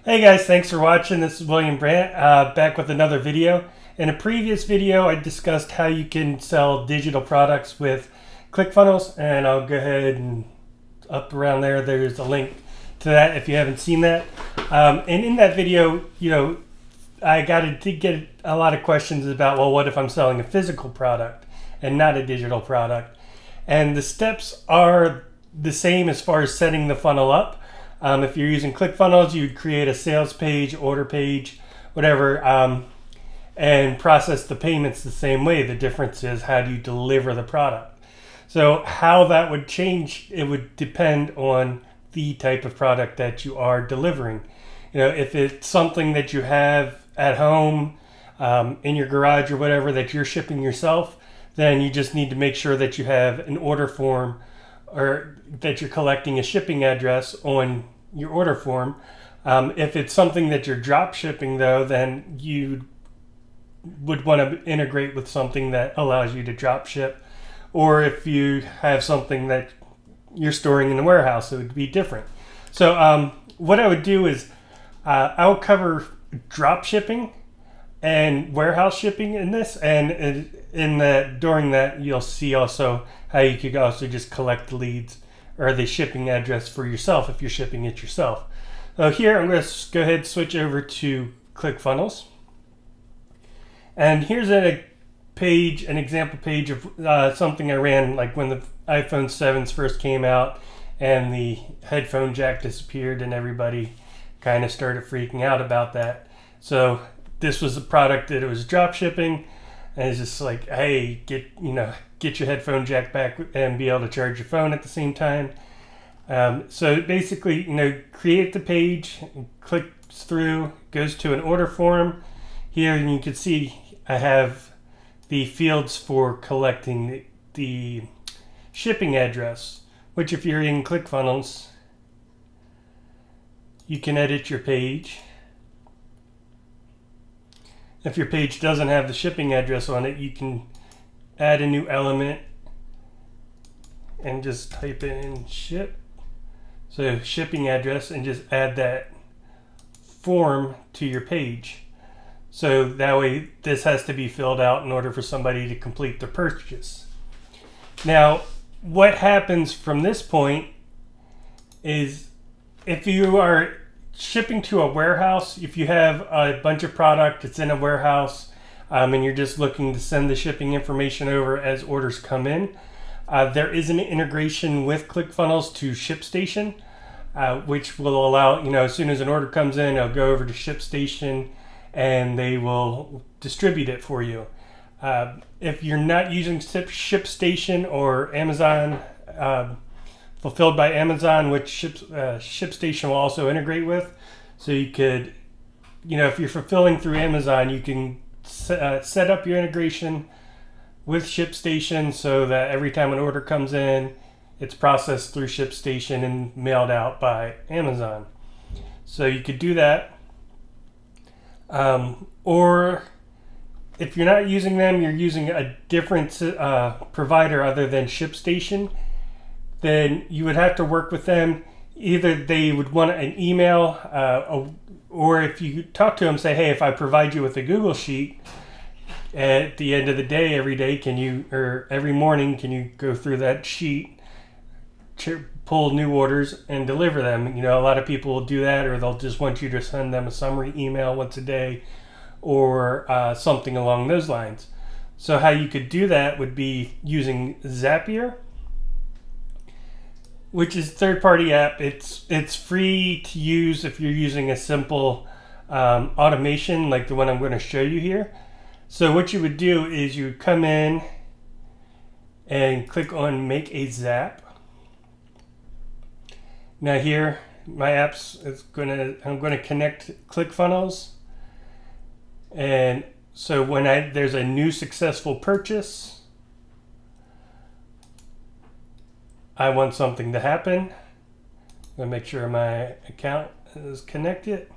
Hey guys, thanks for watching. This is William Brandt, back with another video. In a previous video, I discussed how you can sell digital products with ClickFunnels, and I'll go ahead and up around there's a link to that if you haven't seen that. And in that video, I did get a lot of questions about, well, what if I'm selling a physical product and not a digital product? And the steps are the same as far as setting the funnel up. If you're using ClickFunnels, you'd create a sales page, order page, whatever, and process the payments the same way. The difference is how do you deliver the product. So how that would change, it would depend on the type of product that you are delivering. If it's something that you have at home, in your garage or whatever that you're shipping yourself, then you just need to make sure that you have an order form or that you're collecting a shipping address on your order form. If it's something that you're drop shipping though, then you would want to integrate with something that allows you to drop ship. Or if you have something that you're storing in the warehouse, it would be different. So what I would do is I'll cover drop shipping and warehouse shipping in this, and during that you'll see also how you could also just collect the leads or the shipping address for yourself if you're shipping it yourself. So here I'm going to go ahead and switch over to ClickFunnels, and here's an example page of something I ran like when the iPhone 7s first came out and the headphone jack disappeared and everybody kind of started freaking out about that. So this was a product that it was drop shipping, and it's just like, hey, get your headphone jack back and be able to charge your phone at the same time. So basically, create the page, clicks through, goes to an order form here, and you can see I have the fields for collecting the shipping address, which if you're in ClickFunnels, you can edit your page. If your page doesn't have the shipping address on it, you can add a new element and just type in ship. So shipping address, and just add that form to your page. So that way this has to be filled out in order for somebody to complete the purchase. Now, what happens from this point is if you are shipping to a warehouse, if you have a bunch of product, it's in a warehouse, and you're just looking to send the shipping information over as orders come in, there is an integration with ClickFunnels to ShipStation, which will allow, as soon as an order comes in, it'll go over to ShipStation and they will distribute it for you. If you're not using ShipStation or Amazon, Fulfilled by Amazon, which ShipStation will also integrate with. So you could, if you're fulfilling through Amazon, you can set up your integration with ShipStation so that every time an order comes in, it's processed through ShipStation and mailed out by Amazon. So you could do that. Or if you're not using them, you're using a different provider other than ShipStation, then you would have to work with them. Either they would want an email, or if you talk to them, say, hey, if I provide you with a Google Sheet, at the end of the day, every morning, can you go through that sheet, pull new orders, and deliver them? A lot of people will do that, or they'll just want you to send them a summary email once a day, or something along those lines. So how you could do that would be using Zapier, which is a third-party app. It's free to use if you're using a simple automation like the one I'm going to show you here. So what you would do is you would come in and click on Make a Zap. Now here, my apps I'm going to connect ClickFunnels, and so when there's a new successful purchase, I want something to happen. I'm going to make sure my account is connected.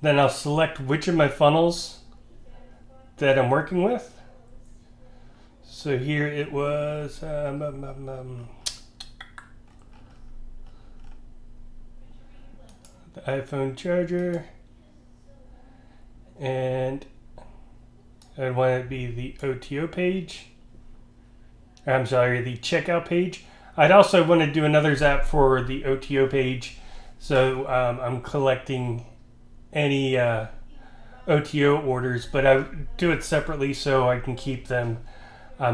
Then I'll select which of my funnels that I'm working with. So here it was iPhone charger, and I'd want it to be the OTO page. I'm sorry, the checkout page. I'd also want to do another zap for the OTO page, so I'm collecting any OTO orders, but I would do it separately so I can keep them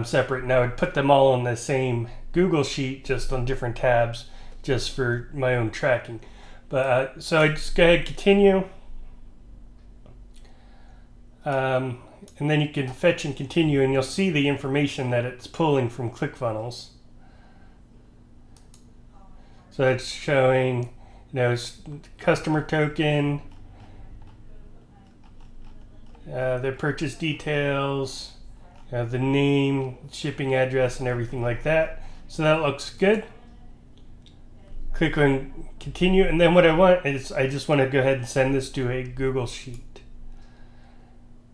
separate. And I would put them all on the same Google Sheet, just on different tabs, just for my own tracking. But so I just go ahead and continue. And then you can fetch and continue, and you'll see the information that it's pulling from ClickFunnels. So it's showing, customer token, their purchase details, the name, shipping address, and everything like that. So that looks good. Click on continue, and then what I want is I just want to go ahead and send this to a Google Sheet.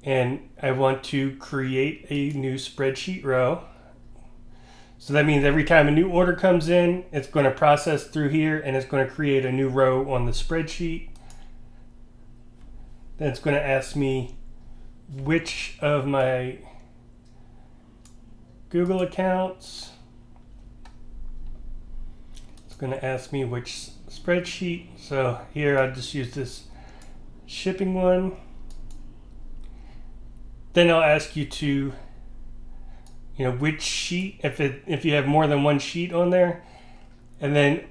And I want to create a new spreadsheet row. So that means every time a new order comes in, it's going to process through here and it's going to create a new row on the spreadsheet. Then it's going to ask me which of my Google accounts. It's going to ask me which spreadsheet. So here I'll just use this shipping one. Then I'll ask you to, which sheet, if you have more than one sheet on there. And then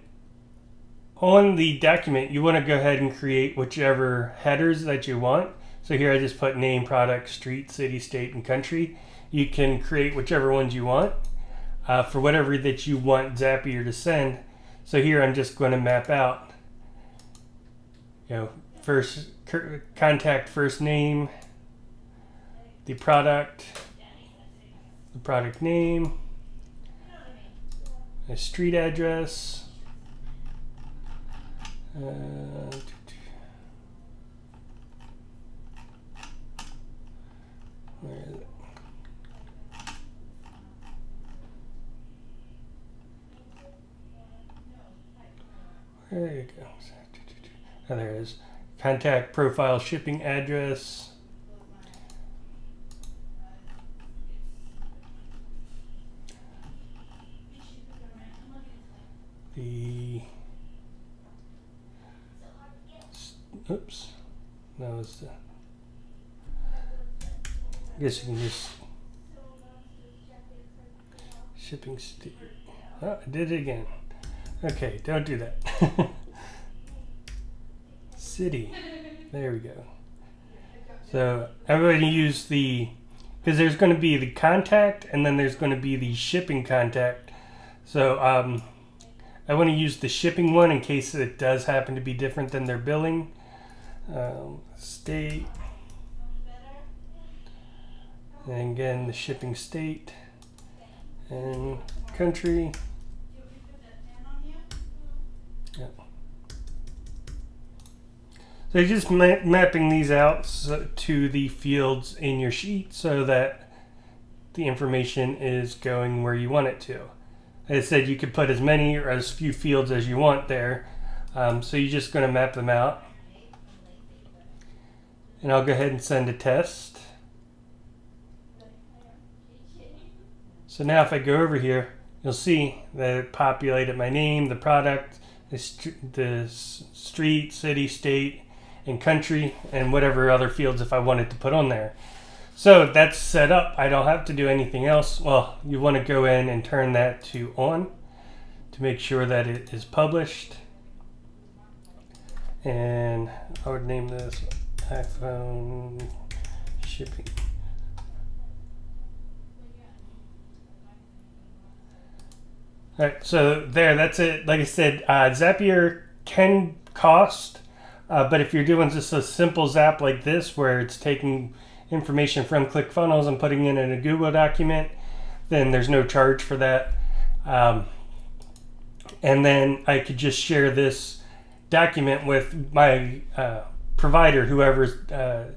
on the document, you want to go ahead and create whichever headers that you want. So here I just put name, product, street, city, state, and country. You can create whichever ones you want for whatever that you want Zapier to send. So here I'm just going to map out, first contact, first name, the product name, a street address, where is it? There you go. Oh, there it is. Contact, profile, shipping address. Oops, that was the, I guess you can just shipping state. Oh, I did it again. Okay, don't do that. City, there we go. So I'm going to use because there's going to be the contact and then there's going to be the shipping contact. So I want to use the shipping one in case it does happen to be different than their billing. State, and again the shipping state, and country. Yep. So you're just mapping these out to the fields in your sheet so that the information is going where you want it to. As I said, you could put as many or as few fields as you want there. So you're just going to map them out. And I'll go ahead and send a test. So now if I go over here, you'll see that it populated my name, the product, the street, city, state, and country, and whatever other fields if I wanted to put on there. So that's set up. I don't have to do anything else. Well, you want to go in and turn that to on to make sure that it is published. And I would name this iPhone shipping. All right, so there, that's it. Like I said, Zapier can cost, but if you're doing just a simple zap like this, where it's taking information from ClickFunnels and putting it in a Google document, then there's no charge for that. And then I could just share this document with my provider, whoever's oh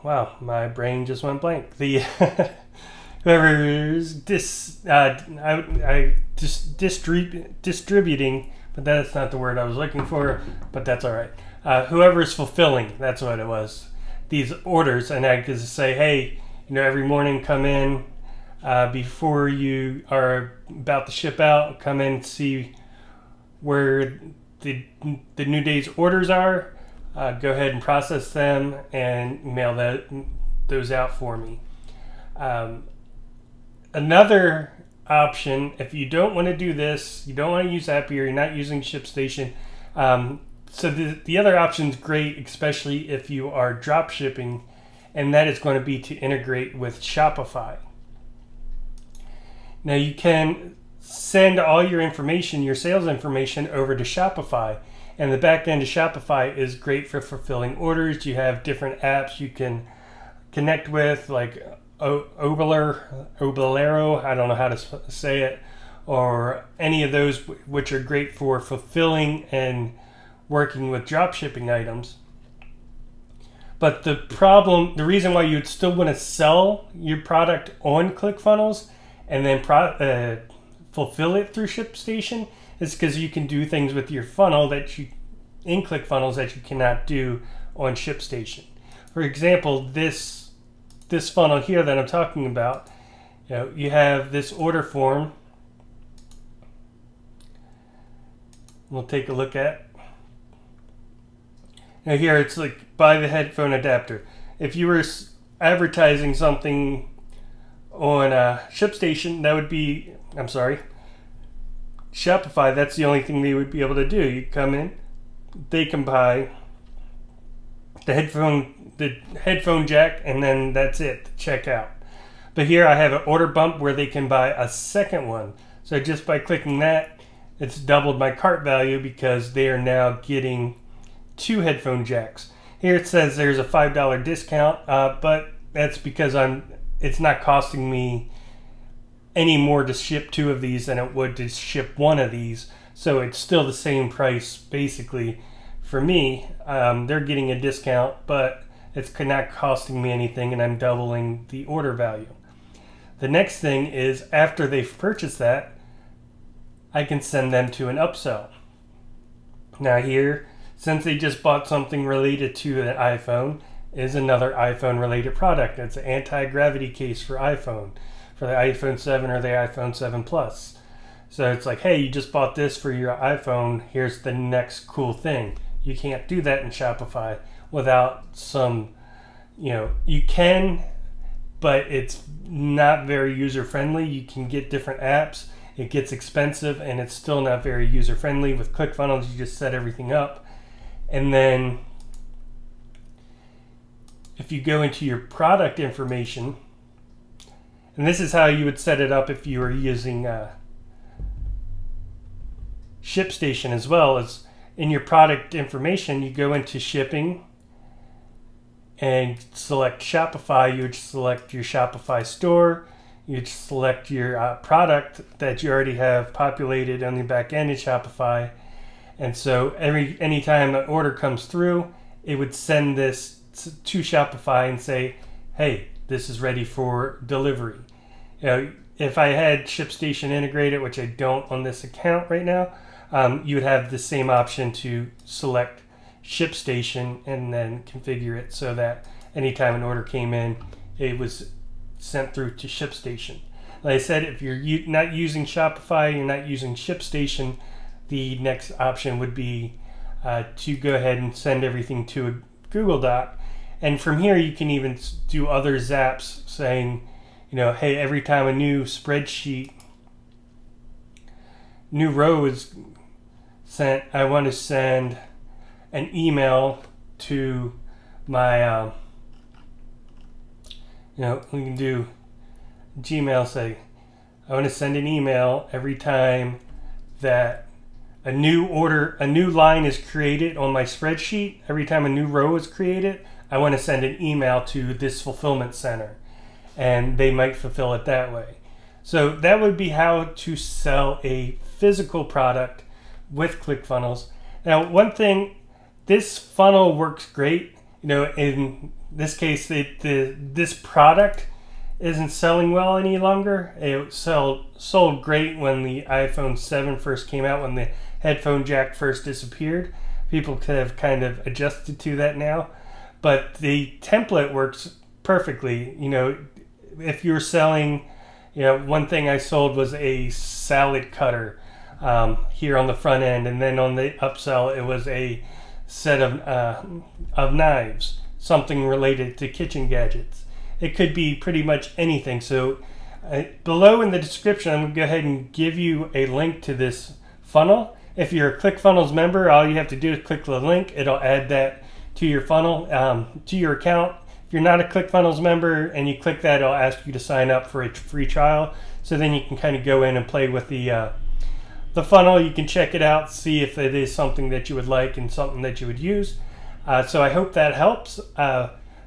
wow, my brain just went blank. The whoever's distributing, but that's not the word I was looking for, but that's all right. Whoever's fulfilling, that's what it was, these orders, and I could say, hey, every morning come in before you are about to ship out, come in and see where the new day's orders are. Go ahead and process them and mail those out for me. Another option, if you don't want to do this, you don't want to use Zapier, you're not using ShipStation, so the other option is great, especially if you are drop shipping, and that is going to be to integrate with Shopify. Now you can send all your information, your sales information, over to Shopify, and the back end of Shopify is great for fulfilling orders. You have different apps you can connect with, like Obolero, I don't know how to say it, or any of those, which are great for fulfilling and working with drop shipping items. But the reason why you'd still want to sell your product on ClickFunnels and then fulfill it through ShipStation is because you can do things with your funnel in ClickFunnels that you cannot do on ShipStation. For example, this funnel here that I'm talking about, you have this order form. We'll take a look at. Now here it's like buy the headphone adapter. If you were advertising something on ShipStation, that would be, Shopify, that's the only thing they would be able to do. You come in, they can buy the headphone jack, and then that's it, check out. But here I have an order bump where they can buy a second one. So just by clicking that, it's doubled my cart value because they are now getting 2 headphone jacks. Here it says there's a $5 discount, but that's because it's not costing me any more to ship 2 of these than it would to ship 1 of these. So it's still the same price basically for me. They're getting a discount, but it's not costing me anything, and I'm doubling the order value. The next thing is, after they've purchased that, I can send them to an upsell. Now here, since they just bought something related to an iPhone, is another iPhone related product. It's an anti-gravity case for iPhone, for the iPhone 7 or the iPhone 7 Plus. So it's like, hey, you just bought this for your iPhone, here's the next cool thing. You can't do that in Shopify without some, you can, but it's not very user friendly. You can get different apps, it gets expensive, and it's still not very user friendly. With ClickFunnels, you just set everything up. And then if you go into your product information, and this is how you would set it up if you were using ShipStation as well, as in your product information, you go into shipping and select Shopify. You would select your Shopify store. You'd select your product that you already have populated on the back end in Shopify. And so anytime an order comes through, it would send this to Shopify and say, hey, this is ready for delivery. If I had ShipStation integrated, which I don't on this account right now, you would have the same option to select ShipStation and then configure it so that anytime an order came in, it was sent through to ShipStation. Like I said, if you're not using Shopify, you're not using ShipStation, the next option would be to go ahead and send everything to a Google Doc. And from here, you can even do other zaps saying, hey, every time a new spreadsheet, new row is sent, I want to send an email to my, we can do Gmail, say, I want to send an email every time that a new line is created on my spreadsheet. Every time a new row is created, I want to send an email to this fulfillment center, and they might fulfill it that way. So that would be how to sell a physical product with ClickFunnels. Now, one thing, this funnel works great. In this case, this product isn't selling well any longer. It sold great when the iPhone 7 first came out, when the headphone jack first disappeared. People could have kind of adjusted to that now, but the template works perfectly. You know, if you're selling, you know, one thing I sold was a salad cutter here on the front end, and then on the upsell it was a set of knives, something related to kitchen gadgets. It could be pretty much anything. So below in the description, I'm going to go ahead and give you a link to this funnel. If you're a ClickFunnels member, all you have to do is click the link. It'll add that to your funnel, to your account. If you're not a ClickFunnels member and you click that, it'll ask you to sign up for a free trial. So then you can kind of go in and play with the funnel. You can check it out, see if it is something that you would like and something that you would use. So I hope that helps.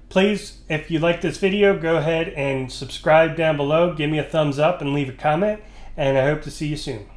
Please, if you like this video, go ahead and subscribe down below. Give me a thumbs up and leave a comment. And I hope to see you soon.